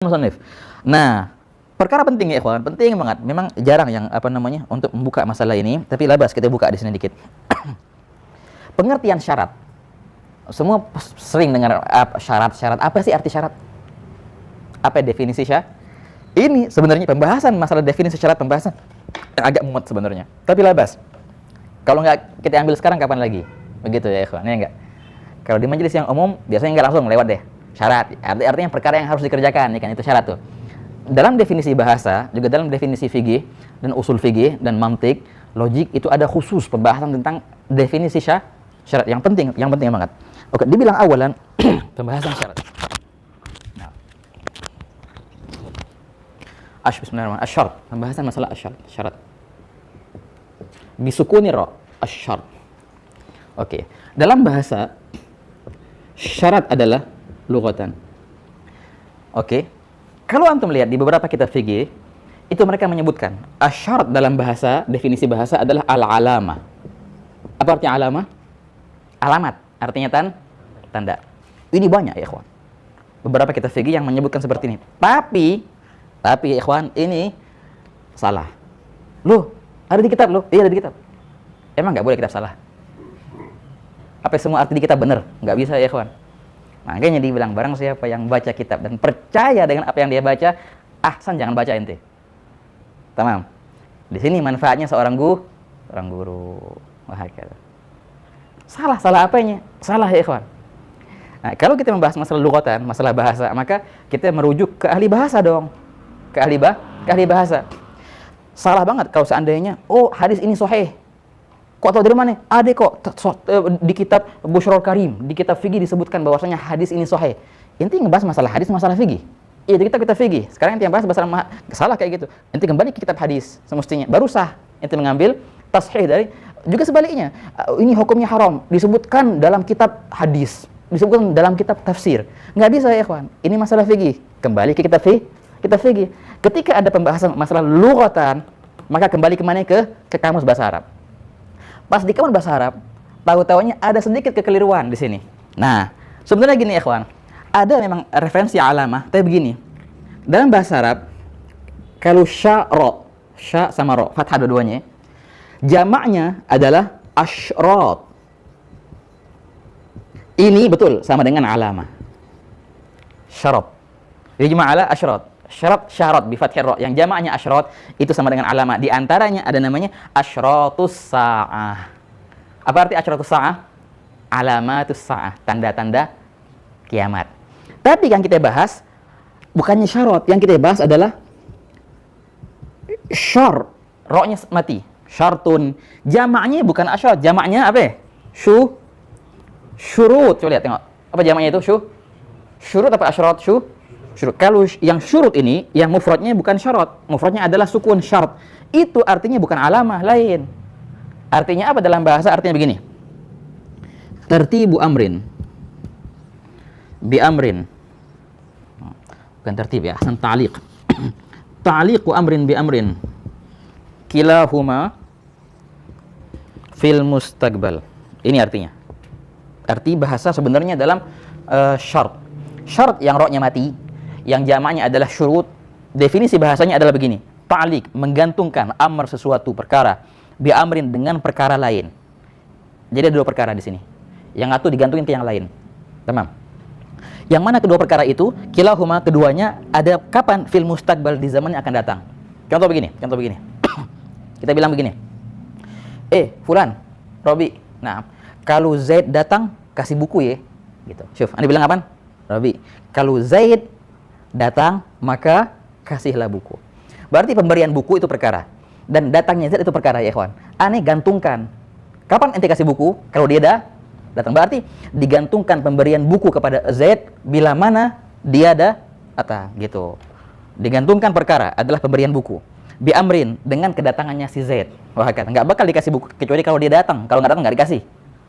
musannif. Nah, perkara penting ya ikhwan, penting banget. Memang jarang yang untuk membuka masalah ini, tapi labas kita buka di sini dikit. Pengertian syarat. Semua sering dengar syarat. Apa sih arti syarat? Apa definisi syarat? Ini sebenarnya pembahasan masalah definisi syarat, pembahasan agak muat sebenarnya. Tapi labas. Kalau nggak kita ambil sekarang, kapan lagi? Begitu ya ikhwan, ya enggak? Kalau di majelis yang umum biasanya nggak langsung lewat deh. Syarat, artinya perkara yang harus dikerjakan, ya kan, itu syarat tuh. Dalam definisi bahasa, juga dalam definisi fikih dan usul fikih dan mantik, logik, itu ada khusus pembahasan tentang definisi syarat yang penting banget. Oke, dibilang awalan pembahasan syarat. Nah. Bismillahirrahmanirrahim. Asyarat, pembahasan masalah syarat. Bisukuni ra, asyarat. Oke, dalam bahasa syarat adalah lughatan. Oke. Kalau antum lihat di beberapa kitab fikih, itu mereka menyebutkan asyarat dalam bahasa, definisi bahasa adalah al-alamah. Apa artinya alamah? Alamat, artinya tanda. Ini banyak ya ikhwan. Beberapa kitab fikih yang menyebutkan seperti ini. Tapi ya ikhwan, ini salah. Loh, ada di kitab loh. Iya, ada di kitab. Emang nggak boleh kitab salah? Apa semua arti di kitab benar? Nggak bisa ya ikhwan. Makanya dibilang barang siapa yang baca kitab dan percaya dengan apa yang dia baca, ahsan jangan baca ente. Tamam. Di sini manfaatnya seorang guru. Wah, salah apanya? Salah ya ikhwan. Nah, kalau kita membahas masalah lughatan, masalah bahasa, maka kita merujuk ke ahli bahasa dong. Ke ahli bahasa. Salah banget kalau seandainya, hadis ini sahih. Kok tahu dari mana? Ada kok di kitab Bushrul Karim, di kitab fikih disebutkan bahwasanya hadis ini sahih. Inti ngebahas masalah hadis, masalah fikih. Iya, di kitab fikih. Sekarang inti yang bahas masalah salah kayak gitu. Inti kembali ke kitab hadis semestinya. Baru sah. Inti mengambil tashih dari, juga sebaliknya. Ini hukumnya haram, disebutkan dalam kitab hadis, disebutkan dalam kitab tafsir. Nggak bisa ya, ikhwan. Ini masalah fikih. Kembali ke kitab fikih. Ketika ada pembahasan masalah lughatan, maka kembali kemana? Ke kamus bahasa Arab. Pas di kamus bahasa Arab, tahu-tahunya ada sedikit kekeliruan di sini. Nah, sebenarnya gini ya, ikhwan. Ada memang referensi alamah, tapi begini. Dalam bahasa Arab, kalau sya sama ro, fathah dua-duanya, jamaknya adalah asyrat. Ini betul sama dengan alamah. Syarat. Jadi ala asyrat. Syarat bi fathir ra, yang jamaknya asyrat itu sama dengan alamah. Di antaranya ada namanya asyratus saah. Apa arti asyratus saah? Alamatus saah, tanda-tanda kiamat. Tapi yang kita bahas bukannya syarat, yang kita bahas adalah syar. Ra-nya mati. Syartun. Jamaknya bukan asyrat, jamaknya apa? Syurut. Coba lihat, tengok. Apa jamaknya itu? Syurut apa asyrat? Syurut. Kalau yang syurut ini, yang mufradnya bukan syarat. Mufradnya adalah sukun syarat. Itu artinya bukan alamah, lain. Artinya apa dalam bahasa? Artinya begini. Tertibu amrin. Bi amrin. Bukan tertib ya, ahsan ta'liq. Ta'liqu amrin bi amrin. Kilahuma fil mustaqbal. Ini artinya. Arti bahasa sebenarnya dalam syarat. Syarat yang ra-nya mati, yang jamaknya adalah syurut, definisi bahasanya adalah begini. Ta'liq, menggantungkan amr sesuatu perkara bi amrin dengan perkara lain. Jadi ada dua perkara di sini. Yang satu digantungin ke yang lain. Tamam. Yang mana kedua perkara itu? Kilahuma, keduanya ada kapan? Fil mustaqbal, di zaman yang akan datang. Contoh begini. Kita bilang begini. Fulan, Robi. Nah, kalau Zaid datang kasih buku ya. Gitu. Syuf, Anda bilang apaan? Robi. Kalau Zaid datang, maka kasihlah buku. Berarti pemberian buku itu perkara. Dan datangnya Zaid itu perkara ya, ikhwan. Aneh gantungkan. Kapan ente kasih buku? Kalau dia datang. Berarti digantungkan pemberian buku kepada Zaid bila mana dia datang gitu. Digantungkan perkara adalah pemberian buku. Bi amrin, dengan kedatangannya si Zaid. Wah, kata enggak bakal dikasih buku kecuali kalau dia datang. Kalau enggak datang enggak dikasih.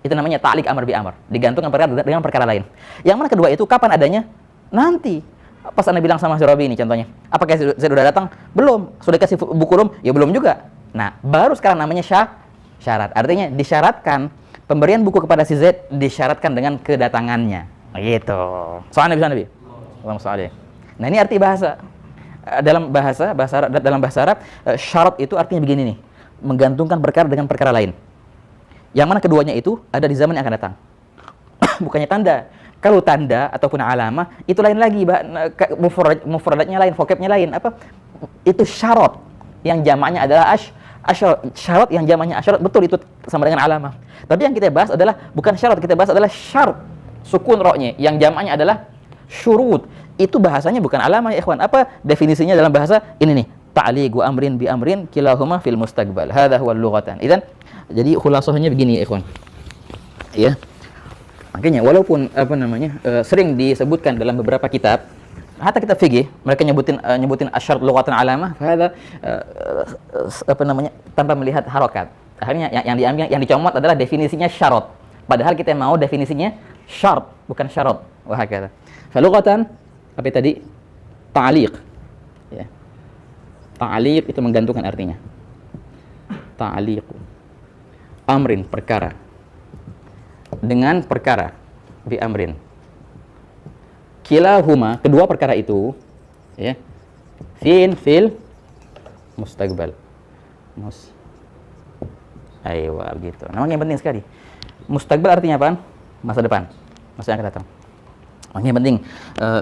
Itu namanya ta'liq amr bi amr. Digantungkan perkara dengan perkara lain. Yang mana kedua itu kapan adanya? Nanti. Pas Anda bilang sama si Robi ini contohnya. Apakah Zaid udah datang? Belum. Sudah kasih buku belum? Ya belum juga. Nah, baru sekarang namanya syarat. Artinya disyaratkan pemberian buku kepada si Z disyaratkan dengan kedatangannya. Gitu. Soalnya bisa Nabi. Allahumma shalli. Nah, ini arti bahasa. Dalam bahasa Arab, syarat itu artinya begini nih, menggantungkan perkara dengan perkara lain. Yang mana keduanya itu ada di zaman yang akan datang. Bukannya tanda. Kalau tanda ataupun alamah itu lain lagi, mufradatnya lain, vocabnya lain. Apa? Itu syarat yang jamaknya adalah syarat yang jamaknya asyarat, betul itu sama dengan alamah. Tapi yang kita bahas adalah bukan syarat, kita bahas adalah syarat sukun roknya yang jamaknya adalah syurut. Itu bahasanya bukan alamah ya ikhwan. Apa definisinya dalam bahasa? Ini nih, ta'liqu amrin bi amrin kilahuma fil mustaqbal. Hadza huwa lughatan. Idzan, jadi khulasahnya begini ya ikhwan. Ya. Makanya walaupun sering disebutkan dalam beberapa kitab, hatta kitab fikih, mereka nyebutin asyarat lughatan alamah, hadza tanpa melihat harokat. Akhirnya yang diambil, yang dicomot adalah definisinya syarat. Padahal kita mau definisinya syarat, bukan syarat. Wah hakata. Fa lughatan apa tadi? Ta'liq. Ya. Ta'liq itu menggantungkan artinya. Ta'liq. Amrin, perkara. Dengan perkara. Bi amrin. Kilahuma, kedua perkara itu, ya. Fil mustaqbal. Aywa, gitu. Namanya yang penting sekali. Mustaqbal artinya apa? Masa depan. Masa yang akan datang. Makanya penting,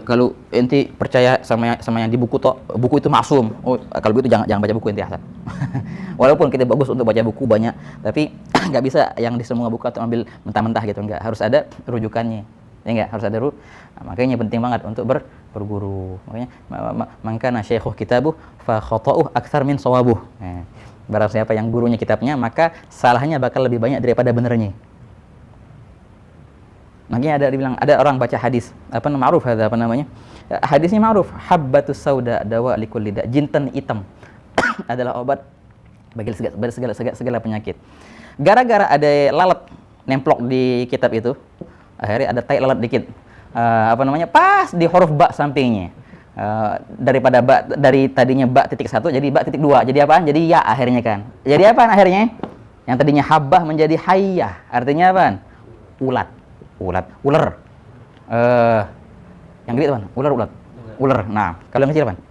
kalau ente percaya sama yang di buku buku itu maksum. Oh, kalau begitu jangan baca buku ente Hasan. Walaupun kita bagus untuk baca buku banyak, tapi nggak bisa yang di semua buku atau ambil mentah-mentah gitu, enggak. Harus ada rujukannya. Ya enggak, harus ada makanya penting banget untuk berguru. Makanya mangkana syaikhuh kitabuh fa khata'uh aktsar min shawabuh. Barang siapa yang gurunya kitabnya, maka salahnya bakal lebih banyak daripada benernya. Makanya ada orang baca hadis, ma'ruf hadisnya ma'ruf, habbatus sauda dawa likulli da, jinten hitam adalah obat bagi segala penyakit. Gara-gara ada lalat nemplok di kitab itu, akhirnya ada tai lalat dikit, pas di huruf ba sampingnya, daripada ba, dari tadinya ba titik 1 jadi ba titik 2, jadi apaan? Jadi ya akhirnya kan. Jadi apaan akhirnya? Yang tadinya habbah menjadi hayyah, artinya apaan? Ular. Yang gede apaan? Ular. Nah, kalau yang kecil apaan?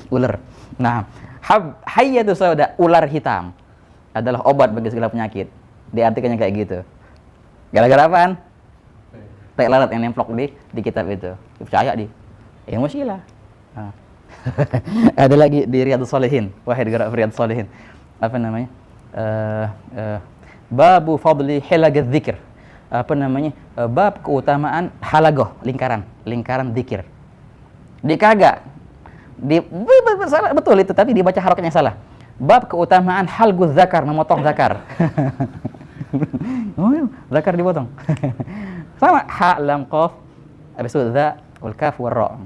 Ular. Nah, hayyatu sauda, ular hitam adalah obat bagi segala penyakit. Diartikannya kayak gitu. Gara-gara apaan? Tai lalat yang nemplok di kitab itu. Percaya di. Ilmu sila. Nah. Ada lagi di Riyadhus Shalihin. Wahid gerak Riyadhus Shalihin. Babu fadli hilagaz dzikr. Bab keutamaan halagoh, lingkaran dzikir. Salah, betul itu, tapi dibaca harokatnya salah. Bab keutamaan halguz zakar, memotong zakar. Zakar dipotong. Sama ha lam qaf habis itu za wal kaf wal ra.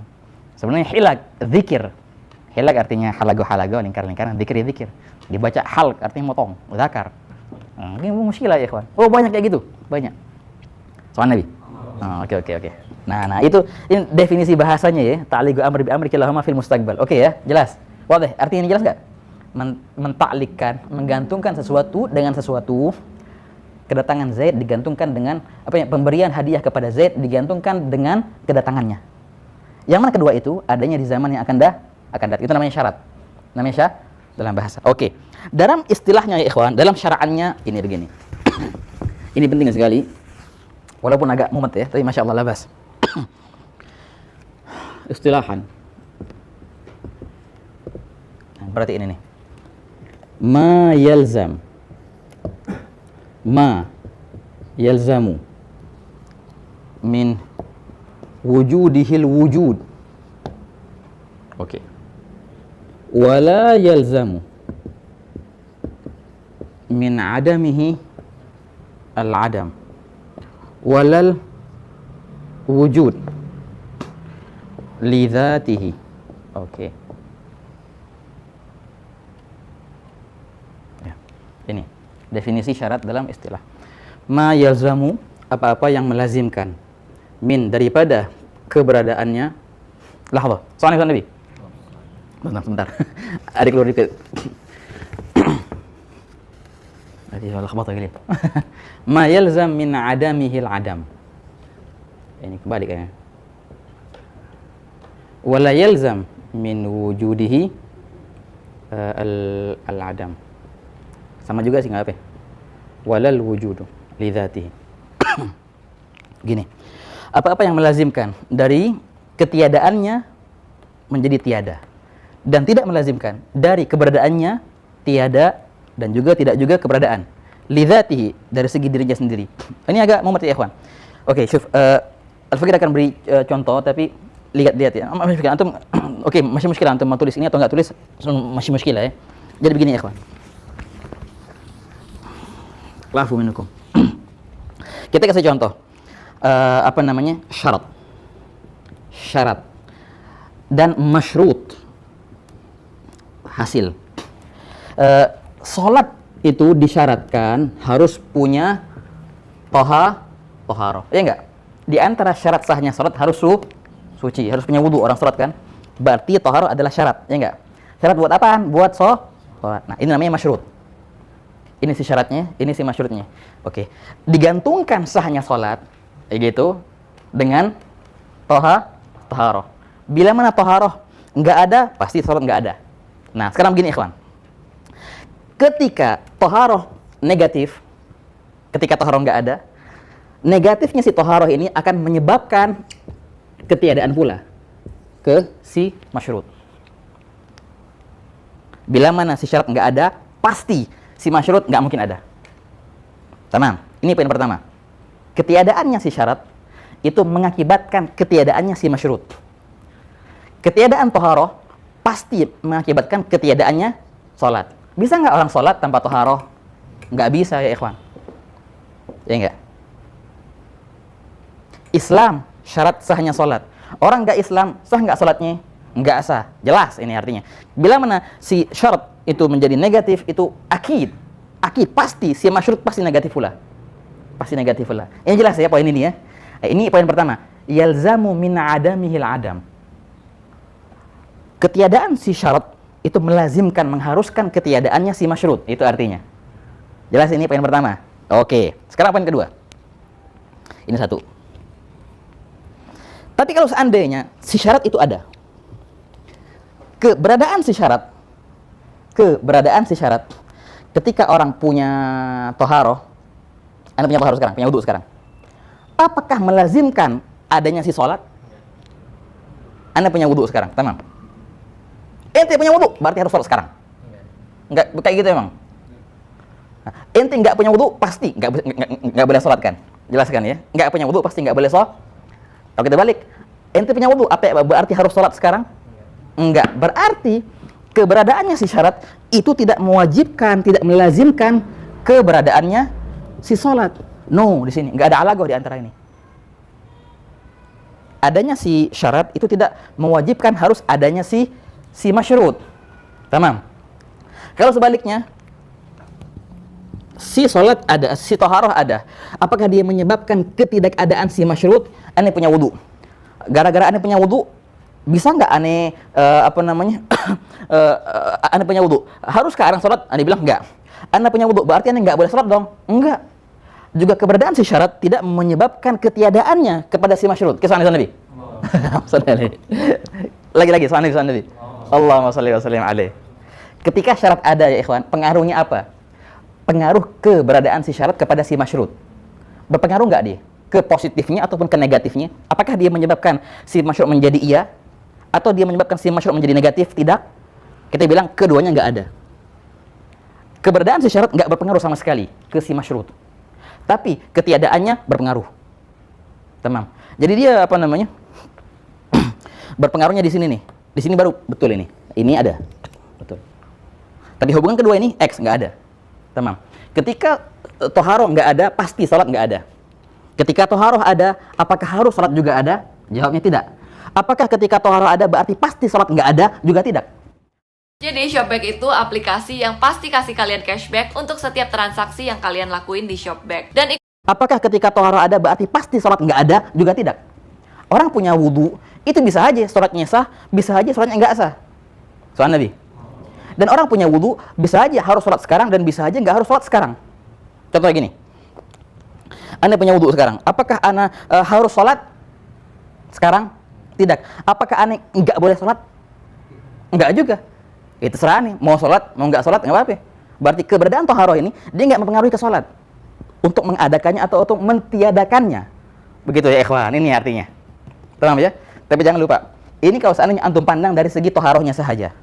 Sebenarnya hilag dzikir. Hilag artinya halago, lingkaran, dzikir. Dibaca hal artinya motong, zakar. Ini muskilah ya, ikhwan. Oh, banyak kayak gitu, banyak. Soal Nabi. Oke. Nah, itu ini definisi bahasanya ya. Ta'liqu amri bi amri kilahuma fil mustaqbal. Oke ya, jelas. Wadih, artinya ini jelas enggak? Mentaklikkan, menggantungkan sesuatu dengan sesuatu. Kedatangan Zaid digantungkan dengan pemberian hadiah kepada Zaid digantungkan dengan kedatangannya. Yang mana kedua itu adanya di zaman yang akan datang. Itu namanya syarat. Namanya syarat dalam bahasa. Oke. Dalam istilahnya ya ikhwan, dalam syara'annya ini begini. Ini penting sekali. Walaupun agak mumet ya, tapi Masya Allah labas. Istilahan. Nah, berarti ini nih. Ma yalzamu min wujudihil wujud. Oke. Wala yalzamu min adamihi al-adam. Walal wujud li dzatihi. Oke. Ya. Ini definisi syarat dalam istilah. Ma yalzamu, apa-apa yang melazimkan, min daripada keberadaannya. Lahadhah. Soalnya Nabi. Bentar. Adik keluar dikit. Tadi salah khabar gini. Ma yalzam min adamihil adam. Ini kembali kayaknya. wala yalzam min wujudihi al-adam. Sama juga sih, nggak apa ya? Walal wujudu li dzatihi. Gini, apa-apa yang melazimkan dari ketiadaannya menjadi tiada, dan tidak melazimkan dari keberadaannya tiada dan juga tidak juga keberadaan, li dzatihi, dari segi dirinya sendiri. Ini agak mumet ya ikhwan. Oke, syuf, Al-Fakir akan beri contoh, tapi lihat ya. Antum oke, masih muskilah antum mau tulis ini atau enggak tulis, masih muskilah ya. Jadi begini ya ikhwan. Lafu minukum. Kita kasih contoh. Apa namanya? Syarat dan masyrut, hasil. Salat itu disyaratkan harus punya toharoh. Ya enggak? Di antara syarat sahnya salat harus suci, harus punya wudu orang salat kan? Berarti toharoh adalah syarat, ya enggak? Syarat buat apaan? Buat salat. Nah, ini namanya masyrut. Ini sih syaratnya, ini sih masyrutnya. Oke. Digantungkan sahnya salat gitu dengan toharoh. Bila mana toharoh enggak ada, pasti salat enggak ada. Nah, sekarang begini ikhwan. Ketika toharoh negatif, ketika toharoh enggak ada, negatifnya si toharoh ini akan menyebabkan ketiadaan pula ke si masyrut. Bila mana si syarat enggak ada, pasti si masyrut enggak mungkin ada. Tamam. Ini poin pertama. Ketiadaannya si syarat itu mengakibatkan ketiadaannya si masyrut. Ketiadaan toharoh pasti mengakibatkan ketiadaannya salat. Bisa nggak orang salat tanpa toharoh? Nggak bisa ya ikhwan. Ya enggak? Islam syarat sahnya salat. Orang nggak Islam sah nggak salatnya? Nggak sah. Jelas ini artinya. Bila mana si syarat itu menjadi negatif, itu akid pasti si masyrut pasti negatif pula. Pasti negatif pula. Ini jelas ya poin ini ya. Ini poin pertama. Yalzamu min adamihil adam. Ketiadaan si syarat itu melazimkan, mengharuskan ketiadaannya si masyrut. Itu artinya. Jelas ini poin pertama. Oke. Sekarang poin kedua. Ini satu. Tapi kalau seandainya si syarat itu ada, keberadaan si syarat ketika orang punya toharoh, Anda punya toharoh sekarang, punya wudu sekarang, apakah melazimkan adanya si sholat? Anda punya wudu sekarang, tamam. Ente punya wudu, berarti harus sholat sekarang. Enggak, kayak gitu emang. Ente nggak punya wudu, pasti nggak boleh sholat kan? Jelaskan ya, nggak punya wudu pasti nggak boleh sholat. Kalau kita balik, ente punya wudu, apa berarti harus sholat sekarang? Enggak, berarti keberadaannya si syarat itu tidak mewajibkan, tidak melazimkan keberadaannya si sholat. No, di sini nggak ada alagoh di antara ini. Adanya si syarat itu tidak mewajibkan harus adanya si masyrut. Tamam. Kalau sebaliknya, si sholat ada, si toharoh ada, apakah dia menyebabkan ketidakadaan si masyrut? Ane punya wudu. Gara-gara ane punya wudu, bisa nggak ane ane punya wudu? Haruskah orang sholat? Ane bilang enggak. Ane punya wudu, berarti ane nggak boleh sholat dong? Enggak. Juga keberadaan si syarat tidak menyebabkan ketiadaannya kepada si masyrut. Kisah Nabi. Lagi-lagi soal Nabi. Allahumma shalli wa sallim alaihi. Ketika syarat ada ya ikhwan, pengaruhnya apa? Pengaruh keberadaan si syarat kepada si masyrut. Berpengaruh nggak dia? Ke positifnya ataupun ke negatifnya? Apakah dia menyebabkan si masyrut menjadi iya? Atau dia menyebabkan si masyrut menjadi negatif? Tidak. Kita bilang keduanya nggak ada. Keberadaan si syarat nggak berpengaruh sama sekali ke si masyrut. Tapi ketiadaannya berpengaruh. Tamam. Jadi dia berpengaruhnya di sini nih. Di sini baru betul ini. Ini ada. Betul. Tapi hubungan kedua ini X nggak ada. Tamam. Ketika toharoh nggak ada, pasti salat nggak ada. Ketika toharoh ada, apakah harus salat juga ada? Jawabnya tidak. Apakah ketika toharoh ada berarti pasti salat nggak ada? Juga tidak. Jadi Shopback itu aplikasi yang pasti kasih kalian cashback untuk setiap transaksi yang kalian lakuin di Shopback. Dan apakah ketika toharoh ada berarti pasti salat nggak ada? Juga tidak. Orang punya wudu, itu bisa aja salatnya sah, bisa aja salatnya nggak sah. Soal Nabi. Dan orang punya wudu, bisa aja harus salat sekarang dan bisa aja nggak harus salat sekarang. Contohnya gini. Anda punya wudu sekarang, apakah Anda harus salat sekarang? Tidak. Apakah aneh nggak boleh sholat? Enggak juga. Itu terserah nih, mau sholat, mau nggak sholat, nggak apa-apa. Berarti keberadaan toharoh ini, dia nggak mempengaruhi ke sholat. Untuk mengadakannya atau untuk mentiadakannya. Begitu ya ikhwan, ini artinya. Paham ya? Tapi jangan lupa, ini kalau seandainya antum pandang dari segi toharohnya sahaja.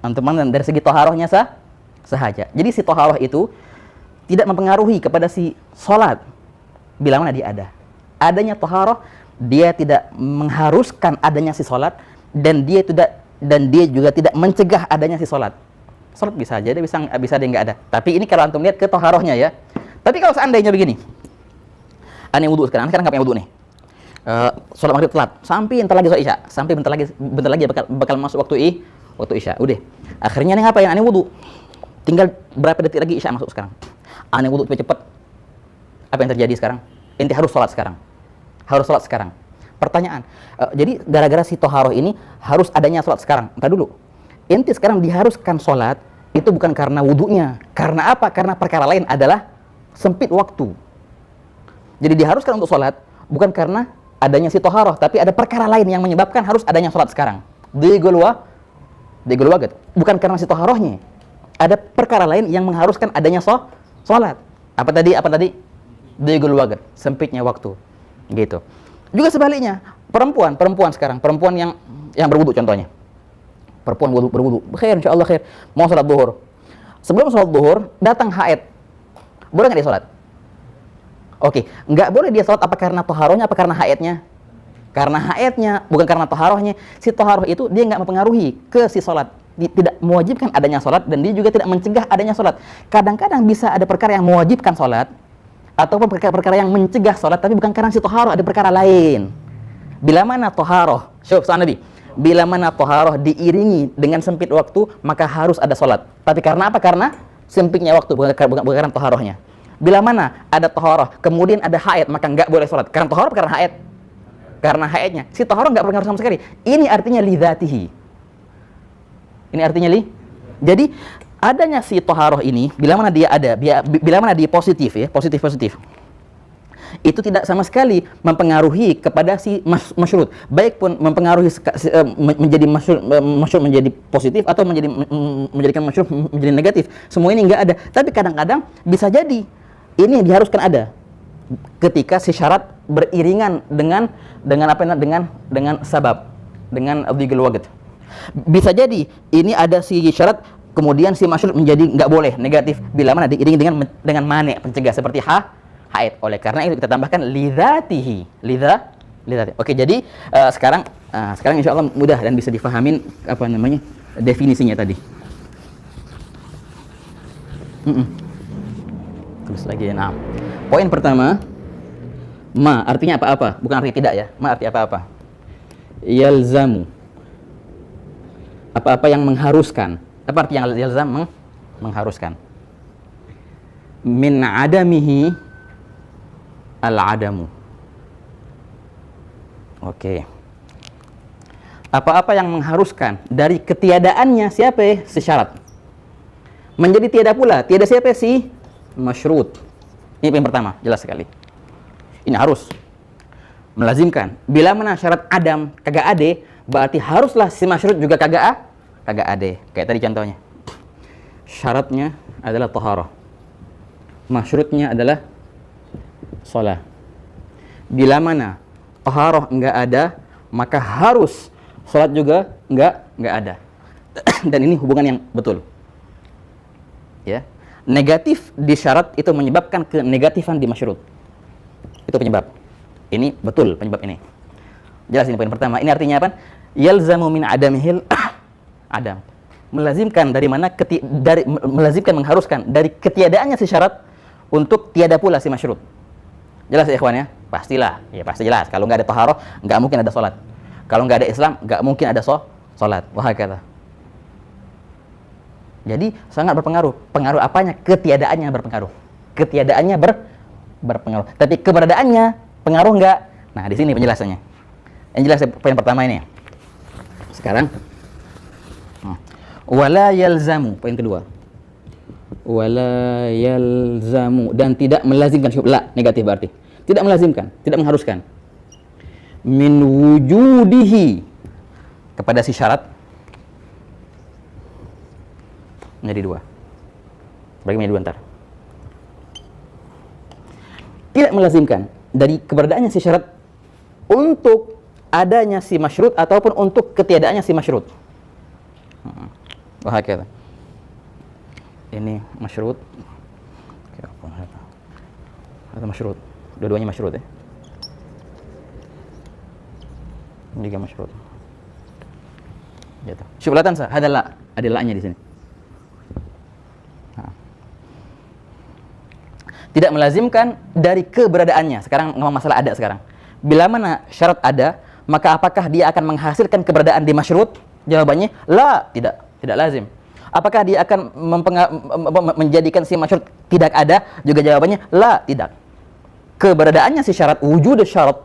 Antum pandang dari segi toharohnya sahaja. Jadi si toharoh itu tidak mempengaruhi kepada si sholat. Bila mana dia ada. Adanya toharoh, dia tidak mengharuskan adanya si sholat, dan dia juga tidak mencegah adanya si sholat. Sholat bisa aja, bisa dia nggak ada. Tapi ini kalau antum lihat ke toharohnya ya. Tapi kalau seandainya begini, aneh wudhu sekarang nggak punya wudhu nih. Sholat maghrib telat, sampai bentar lagi sholat isya, sampai bentar lagi bakal masuk waktu isya. Udah, akhirnya aneh ngapain? Aneh wudhu. Tinggal berapa detik lagi isya masuk sekarang. Aneh wudhu cepet. Apa yang terjadi sekarang? Inti harus sholat sekarang. Harus sholat sekarang. Pertanyaan, jadi gara-gara si toharoh ini harus adanya sholat sekarang. Entar dulu. Inti sekarang diharuskan sholat itu bukan karena wudhunya. Karena apa? Karena perkara lain adalah sempit waktu. Jadi diharuskan untuk sholat bukan karena adanya si toharoh, tapi ada perkara lain yang menyebabkan harus adanya sholat sekarang. Digolwaget. Bukan karena si toharohnya. Ada perkara lain yang mengharuskan adanya sholat. Apa tadi? Digolwaget. Sempitnya waktu. Gitu. Juga sebaliknya, perempuan sekarang, perempuan yang berwudu contohnya. Perempuan berwudu, khair insyaallah khair. Mau salat zuhur. Sebelum salat zuhur datang haid. Boleh enggak dia salat? Oke, enggak boleh dia salat apa karena toharohnya apa karena haidnya? Karena haidnya, bukan karena toharohnya. Si toharoh itu dia enggak mempengaruhi ke si salat. Tidak mewajibkan adanya salat dan dia juga tidak mencegah adanya salat. Kadang-kadang bisa ada perkara yang mewajibkan salat ataupun perkara yang mencegah sholat, tapi bukan karena si toharoh, ada perkara lain. Bila mana toharoh, Nabi, bila mana toharoh diiringi dengan sempit waktu, maka harus ada sholat. Tapi karena apa? Karena sempitnya waktu, bukan karena toharohnya. Bila mana ada toharoh, kemudian ada haid, maka nggak boleh sholat. Karena toharoh, karena haid. Karena haidnya. Si toharoh nggak berpengaruh sama sekali. Ini artinya lidzatihi. Ini artinya Jadi adanya si toharoh ini, bila mana dia ada, bila mana dia positif, itu tidak sama sekali mempengaruhi kepada si masyrut. Baik pun mempengaruhi menjadi masyrut menjadi positif atau menjadikan masyrut menjadi negatif. Semua ini enggak ada. Tapi kadang-kadang bisa jadi ini diharuskan ada ketika si syarat beriringan dengan sabab, dengan abdigul waqt. Bisa jadi ini ada si syarat kemudian si masyrut menjadi nggak boleh negatif bila mana diiringi dengan mane pencegah seperti haid. Oleh karena itu kita tambahkan lidzatihi. Oke, jadi sekarang insyaallah mudah dan bisa difahamin definisinya tadi. Terus lagi ya. Poin pertama, ma artinya apa-apa, bukan artinya tidak ya. Ma artinya apa-apa. Yalzamu. Apa-apa yang mengharuskan. Apa arti yang yalzam? Mengharuskan. Min adamihi al-adamu. Oke. Apa-apa yang mengharuskan dari ketiadaannya siapa ya? Si syarat. Menjadi tiada pula. Tiada siapa si masyrut. Ini yang pertama, jelas sekali. Ini harus melazimkan. Bila mana syarat adam kagak ade, berarti haruslah si masyrut juga kagak ade. Kayak tadi contohnya. Syaratnya adalah taharah. Masyrutnya adalah shalah. Bila mana taharah enggak ada, maka harus salat juga enggak ada. Dan ini hubungan yang betul. Ya. Negatif di syarat itu menyebabkan kenegatifan di masyrut. Itu penyebab. Ini betul penyebab ini. Jelas ini poin pertama. Ini artinya apa? Yalzamu min adamihil adam. Melazimkan dari mana? Melazimkan, mengharuskan dari ketiadaannya si syarat untuk tiada pula si masyrut. Jelas ya ikhwan ya? Pastilah. Ya pasti jelas. Kalau nggak ada taharah, nggak mungkin ada salat. Kalau nggak ada Islam, nggak mungkin ada salat. Wah kata. Jadi sangat berpengaruh. Pengaruh apanya? Ketiadaannya berpengaruh. Ketiadaannya berpengaruh. Tapi keberadaannya pengaruh nggak? Nah di sini penjelasannya. Yang jelas poin pertama ini. Sekarang wala yalzamu, poin kedua. Wala yalzamu, dan tidak melazimkan, la negatif berarti. Tidak melazimkan, tidak mengharuskan. min wujudihi, kepada si syarat menjadi dua. Bagi menjadi dua ntar. Tidak melazimkan dari keberadaannya si syarat untuk adanya si masyrut ataupun untuk ketiadaannya si masyrut. Wah, kata. Ini masyrut. Oke, apa? Atau masyrut. Dua-duanya masyrut ya. Ini juga masyrut. Gitu. Syublatan sah, ada la, ada la-nya di sini. Nah. Tidak melazimkan dari keberadaannya. Sekarang ngomong masalah ada sekarang. Bila mana syarat ada, maka apakah dia akan menghasilkan keberadaan di masyrut? Jawabannya la, tidak lazim. Apakah dia akan menjadikan si masyrut tidak ada? Juga jawabannya la, tidak. Keberadaannya si syarat, wujud syarat,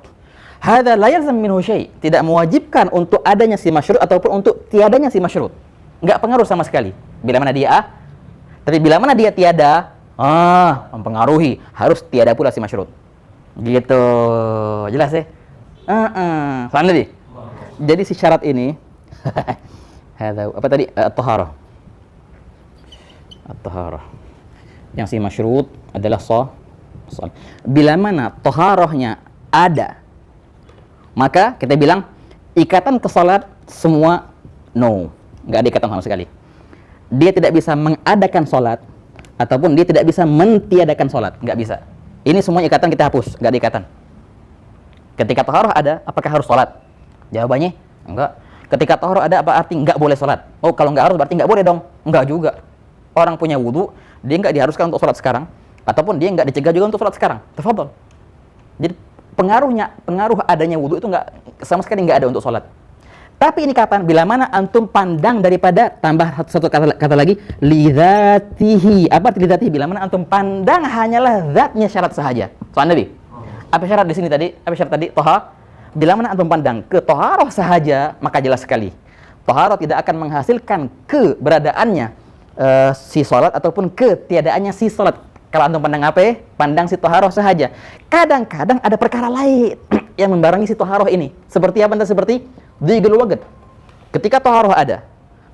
hadza la yalzam minhu syai', tidak mewajibkan untuk adanya si masyrut ataupun untuk tiadanya si masyrut. Enggak pengaruh sama sekali. Bila mana dia a, tapi bila mana dia tiada, mempengaruhi, harus tiada pula si masyrut. Gitu. Jelas ya? Soal lebih. Jadi si syarat ini apa tadi? At-taharah. At-taharah. Yang si masyrut adalah shalah. Bila mana taharahnya ada, maka kita bilang ikatan ke salat semua no, enggak ada ikatan sama sekali. Dia tidak bisa mengadakan salat ataupun dia tidak bisa mentiadakan salat, enggak bisa. Ini semua ikatan kita hapus, enggak ada ikatan. Ketika taharah ada, apakah harus salat? Jawabannya enggak. Ketika taharah ada, apa arti enggak boleh salat? Oh, kalau enggak harus berarti enggak boleh dong? Enggak juga. Orang punya wudu, dia enggak diharuskan untuk salat sekarang, ataupun dia enggak dicegah juga untuk salat sekarang. Tafadhol. Jadi pengaruh adanya wudu itu enggak sama sekali enggak ada untuk salat. Tapi ini kapan? Bila mana antum pandang daripada, tambah satu kata lagi, lidzatihi. Apa arti lidzatihi? Bila mana antum pandang hanyalah zatnya syarat sahaja. Soal Nabi. Apa syarat di sini tadi? Apa syarat tadi? Toha. Bila mana antum pandang ke toharoh sahaja, maka jelas sekali. Toharoh tidak akan menghasilkan keberadaannya si salat ataupun ketiadaannya si salat. Kalau antum pandang apa? Pandang si toharoh sahaja. Kadang-kadang ada perkara lain yang membarengi si toharoh ini. Seperti apa? Seperti dhigil waqt. Ketika toharoh ada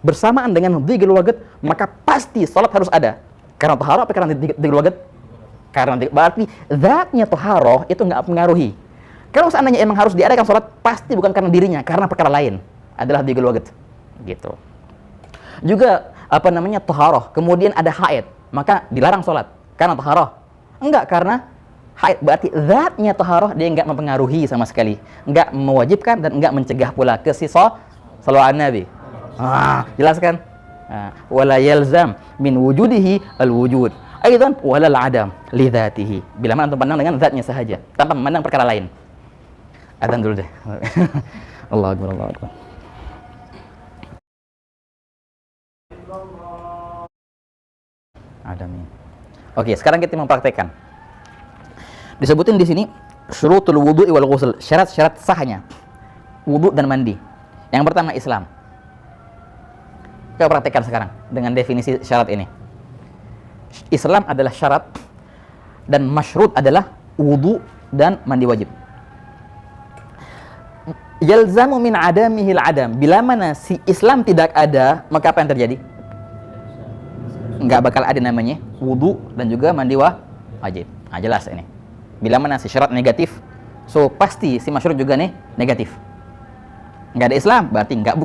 bersamaan dengan dhigil waqt, maka pasti salat harus ada. Karena toharoh apa karena dhigil waqt? Karena berarti zatnya toharoh itu nggak mempengaruhi. Kalau seandainya emang harus diadakan salat, pasti bukan karena dirinya, karena perkara lain. Adalah dhigil waqt. Gitu. Juga apa namanya toharoh, kemudian ada haid, maka dilarang salat. Karena taharah? Enggak, karena haid. Berarti zatnya taharah dia enggak mempengaruhi sama sekali. Enggak mewajibkan dan enggak mencegah pula ke si salawat Nabi. Jelas kan? Wala yalzam min wujudihi al-wujud. Aidan wala al-adam li dzatihi. Bila mana antum pandang dengan zatnya sahaja, tanpa memandang perkara lain. Adzan dulu deh. Allahu akbar, Allahu akbar. Adamin. Oke, sekarang kita mempraktekkan. Disebutin di sini syurutul wudu'i wal ghusl, syarat-syarat sahnya wudu dan mandi. Yang pertama Islam. Kita praktekkan sekarang dengan definisi syarat ini. Islam adalah syarat dan masyrut adalah wudu dan mandi wajib. Yalzamu min adamihil adam. Bila mana si Islam tidak ada, maka apa yang terjadi? Enggak bakal ada namanya wudu dan juga mandi wajib. Jelas ini. Bila mana si syarat negatif, so pasti si masyrut juga nih negatif. Enggak ada Islam, berarti enggak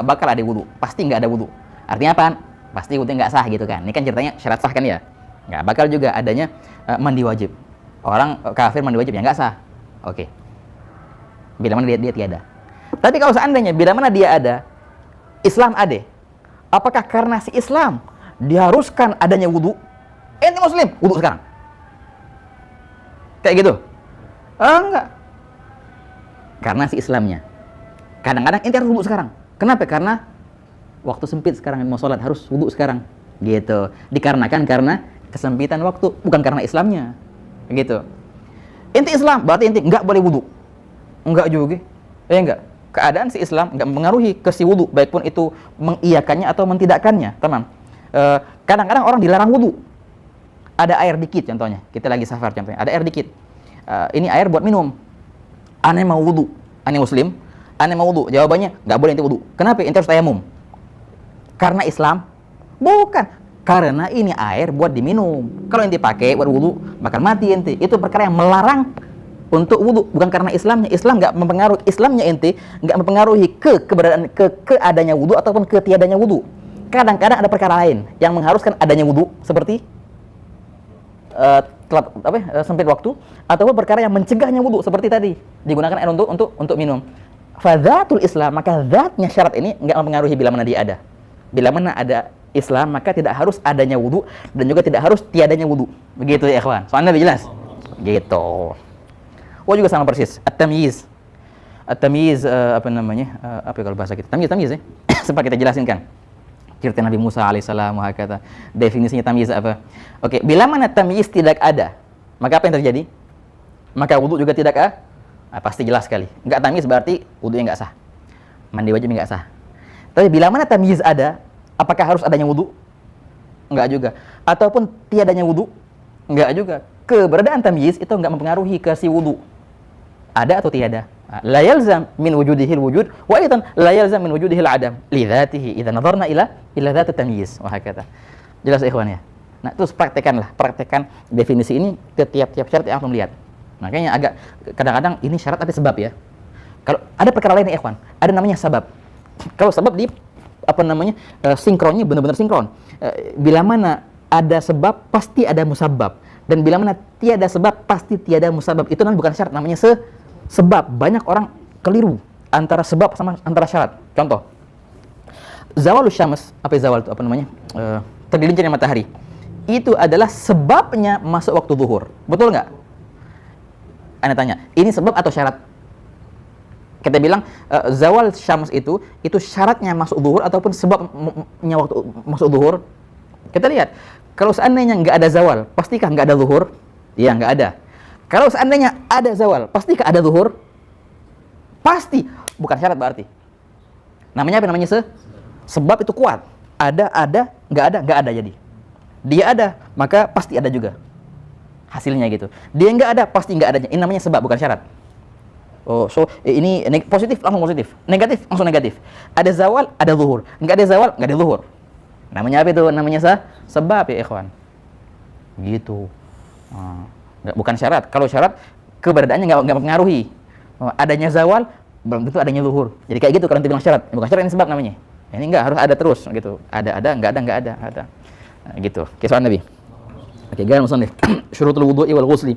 bakal ada wudu. Pasti enggak ada wudu. Artinya apa? Pasti wudu enggak sah gitu kan. Ini kan ceritanya syarat sah kan ya. Enggak bakal juga adanya mandi wajib. Orang kafir mandi wajib ya enggak sah. Oke. Bila mana dia tiada. Tapi kalau seandainya bila mana dia ada, Islam ada. Apakah karena si Islam diharuskan adanya wudu? Ente muslim, wudu sekarang. Kayak gitu? Enggak. Karena si Islamnya. Kadang-kadang ente harus wudu sekarang. Kenapa? Karena waktu sempit sekarang mau sholat, harus wudu sekarang. Gitu. Dikarenakan karena kesempitan waktu, bukan karena Islamnya. Gitu. Ente Islam, berarti ente enggak boleh wudu. Enggak juga. Enggak. Keadaan si Islam enggak mempengaruhi ke si wudu, baik pun itu mengiyakannya atau mentidakkannya, teman. Kadang-kadang orang dilarang wudu. Ada air dikit contohnya. Kita lagi safar contohnya. Ada air dikit. Ini air buat minum. Aneh mau wudu. Ane muslim, ane mau wudu. Jawabannya, nggak boleh ente wudu. Kenapa? Ente harus tayamum. Karena Islam? Bukan. Karena ini air buat diminum. Kalau ente pakai buat wudu, bakal mati ente. Itu perkara yang melarang untuk wudu, bukan karena Islamnya. Islam nggak mempengaruhi. Islamnya ente nggak mempengaruhi keberadaan keadanya wudu ataupun ketiadanya wudu. Kadang-kadang ada perkara lain yang mengharuskan adanya wudu, seperti sempit waktu, ataupun perkara yang mencegahnya wudu, seperti tadi digunakan air untuk minum. Fadzatul Islam, maka zatnya syarat ini nggak mempengaruhi bila mana dia ada. Bila mana ada Islam, maka tidak harus adanya wudu dan juga tidak harus tiadanya wudu. Begitu ya ikhwan. Soalnya lebih jelas. Gitu. Oh juga sama persis. At-tamyiz. At-tamyiz apa namanya? Apa kalau bahasa kita? Tamyiz ya. Sempat kita jelasin kan. Cerita Nabi Musa alaihissalam, kata definisinya tamyiz apa? Oke, bila mana tamyiz tidak ada, maka apa yang terjadi? Maka wudu juga tidak pasti jelas sekali. Enggak tamyiz berarti wudunya enggak sah. Mandi wajib enggak sah. Tapi bila mana tamyiz ada, apakah harus adanya wudu? Enggak juga. Ataupun tiadanya wudu? Enggak juga. Keberadaan tamyiz itu enggak mempengaruhi ke si wudu. Ada atau tiada? La yalzam min wujudihil wujud wa aidan la yalzam min wujudihil adam li dzatihi idza nadarna ila dzat tamyiz wa hakata. Jelas ikhwan ya. Nah, terus praktekkan definisi ini ke tiap-tiap syarat yang antum lihat. Makanya agak kadang-kadang ini syarat ada sebab ya. Kalau ada perkara lain ya ikhwan, ada namanya sabab. Kalau sabab di sinkronnya benar-benar sinkron. Bila mana ada sebab pasti ada musabab, dan bila mana tiada sebab pasti tiada musabab. Itu namanya bukan syarat, namanya sebab. Banyak orang keliru antara sebab sama antara syarat. Contoh, zawalus syams, zawal itu tergelincirnya matahari. Itu adalah sebabnya masuk waktu zuhur. Betul nggak? Anda tanya, ini sebab atau syarat? Kita bilang zawal syams itu syaratnya masuk zuhur ataupun sebabnya waktu masuk zuhur. Kita lihat, kalau seandainya nggak ada zawal, pastikah nggak ada zuhur? Iya, nggak ada. Kalau seandainya ada zawal, pastikah ada zuhur? Pasti. Bukan syarat berarti. Namanya apa namanya? Sebab itu kuat. Ada, nggak ada jadi. Dia ada, maka pasti ada juga. Hasilnya gitu. Dia nggak ada, pasti nggak adanya. Ini namanya sebab, bukan syarat. Oh, ini positif, langsung positif. Negatif, langsung negatif. Ada zawal, ada zuhur. Nggak ada zawal, nggak ada zuhur. Namanya apa itu? Namanya sebab ya ikhwan. Gitu. Bukan syarat. Kalau syarat, keberadaannya nggak mempengaruhi. Adanya zawal, belum tentu adanya zuhur. Jadi kayak gitu kalau nanti bilang syarat. Bukan syarat, ini sebab namanya. Ini nggak harus ada terus gitu. Ada, nggak ada. Nah, gitu. Kisah Nabi. Oke, garis musannif. Syurutul wudu'i wal ghusli.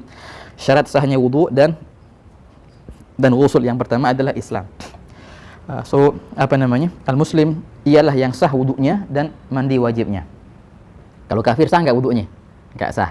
Syarat sahnya wudu dan ghusl yang pertama adalah Islam. Al-muslim ialah yang sah wudunya dan mandi wajibnya. Kalau kafir sah nggak wudunya? Nggak sah.